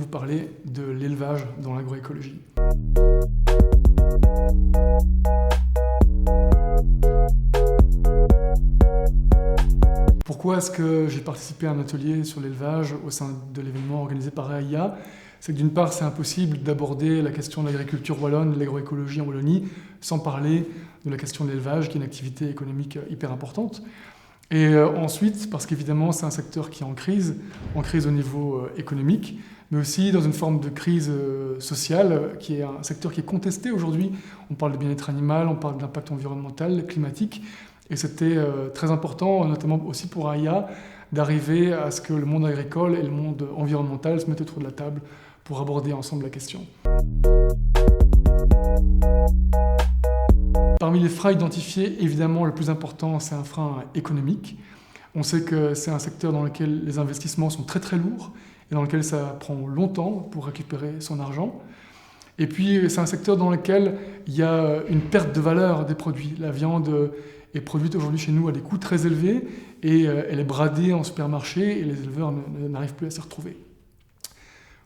parler de l'élevage dans l'agroécologie. Pourquoi est-ce que j'ai participé à un atelier sur l'élevage au sein de l'événement organisé par AIA? C'est que d'une part, c'est impossible d'aborder la question de l'agriculture wallonne, de l'agroécologie en Wallonie, sans parler de la question de l'élevage, qui est une activité économique hyper importante. Et ensuite, parce qu'évidemment, c'est un secteur qui est en crise au niveau économique, mais aussi dans une forme de crise sociale, qui est un secteur qui est contesté aujourd'hui. On parle de bien-être animal, on parle d'impact environnemental, climatique, et c'était très important, notamment aussi pour AIA, d'arriver à ce que le monde agricole et le monde environnemental se mettent autour de la table pour aborder ensemble la question. Parmi les freins identifiés, évidemment, le plus important, c'est un frein économique. On sait que c'est un secteur dans lequel les investissements sont très très lourds et dans lequel ça prend longtemps pour récupérer son argent. Et puis, c'est un secteur dans lequel il y a une perte de valeur des produits. La viande est produite aujourd'hui chez nous à des coûts très élevés et elle est bradée en supermarché et les éleveurs n'arrivent plus à s'y retrouver.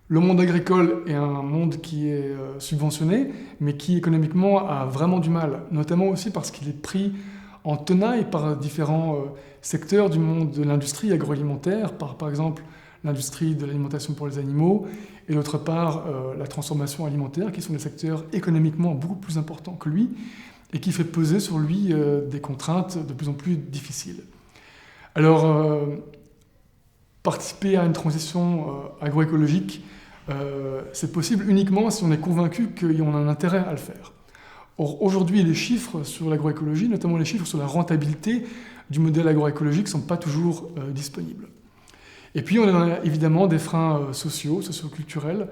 Le monde agricole est un monde qui est subventionné, mais qui économiquement a vraiment du mal, notamment aussi parce qu'il est pris en tenaille par différents secteurs du monde de l'industrie agroalimentaire, par exemple l'industrie de l'alimentation pour les animaux, et d'autre part la transformation alimentaire, qui sont des secteurs économiquement beaucoup plus importants que lui, et qui fait peser sur lui des contraintes de plus en plus difficiles. Alors, participer à une transition agroécologique, c'est possible uniquement si on est convaincu qu'on a un intérêt à le faire. Or, aujourd'hui, les chiffres sur l'agroécologie, notamment les chiffres sur la rentabilité du modèle agroécologique, ne sont pas toujours disponibles. Et puis, on a évidemment des freins socioculturels.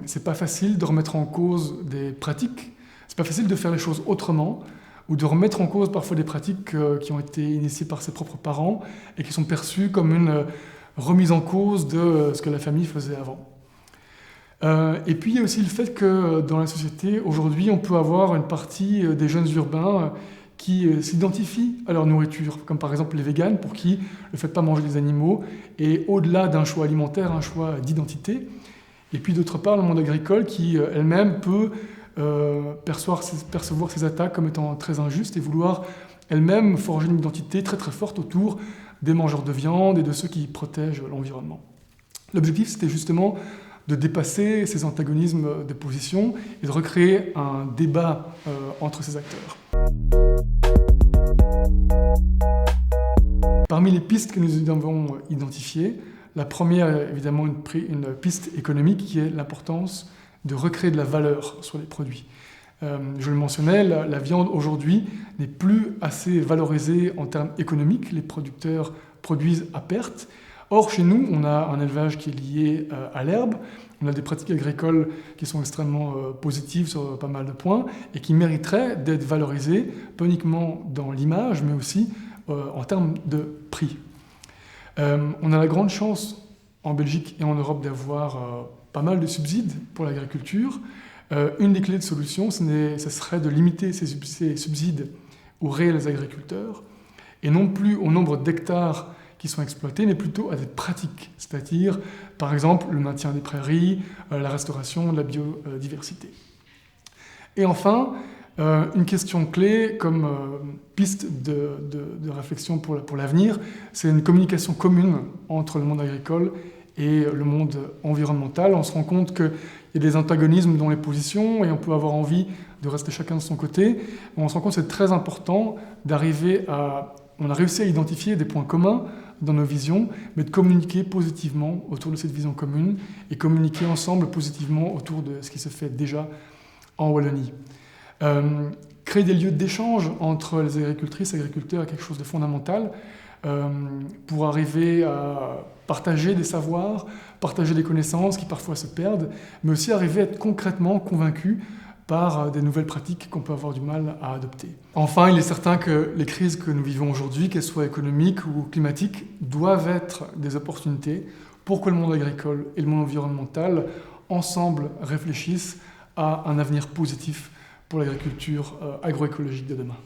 C'est pas facile de remettre en cause des pratiques, c'est pas facile de faire les choses autrement, ou de remettre en cause parfois des pratiques qui ont été initiées par ses propres parents et qui sont perçues comme une remise en cause de ce que la famille faisait avant. Et puis il y a aussi le fait que dans la société, aujourd'hui, on peut avoir une partie des jeunes urbains qui s'identifient à leur nourriture, comme par exemple les véganes, pour qui le fait de ne pas manger des animaux est au-delà d'un choix alimentaire, un choix d'identité. Et puis d'autre part, le monde agricole qui elle-même peut percevoir ces attaques comme étant très injustes et vouloir elle-même forger une identité très très forte autour des mangeurs de viande et de ceux qui protègent l'environnement. L'objectif, c'était justement de dépasser ces antagonismes de position et de recréer un débat entre ces acteurs. Parmi les pistes que nous avons identifiées, la première, évidemment, une piste économique qui est l'importance de recréer de la valeur sur les produits. Je le mentionnais, la viande aujourd'hui n'est plus assez valorisée en termes économiques. Les producteurs produisent à perte. Or, chez nous, on a un élevage qui est lié à l'herbe. On a des pratiques agricoles qui sont extrêmement positives sur pas mal de points et qui mériteraient d'être valorisées, pas uniquement dans l'image, mais aussi en termes de prix. On a la grande chance en Belgique et en Europe d'avoir pas mal de subsides pour l'agriculture. Une des clés de solution, ce serait de limiter ces subsides aux réels agriculteurs et non plus au nombre d'hectares qui sont exploités, mais plutôt à des pratiques, c'est-à-dire, par exemple, le maintien des prairies, la restauration de la biodiversité. Et enfin, une question clé comme piste de réflexion pour l'avenir, c'est une communication commune entre le monde agricole et le monde environnemental. On se rend compte qu'il y a des antagonismes dans les positions et on peut avoir envie de rester chacun de son côté. On se rend compte que c'est très important d'arriver à... On a réussi à identifier des points communs dans nos visions, mais de communiquer positivement autour de cette vision commune et communiquer ensemble positivement autour de ce qui se fait déjà en Wallonie. Créer des lieux d'échange entre les agricultrices et agriculteurs est quelque chose de fondamental pour arriver à partager des savoirs, partager des connaissances qui parfois se perdent, mais aussi arriver à être concrètement convaincu par des nouvelles pratiques qu'on peut avoir du mal à adopter. Enfin, il est certain que les crises que nous vivons aujourd'hui, qu'elles soient économiques ou climatiques, doivent être des opportunités pour que le monde agricole et le monde environnemental, ensemble, réfléchissent à un avenir positif pour l'agriculture agroécologique de demain.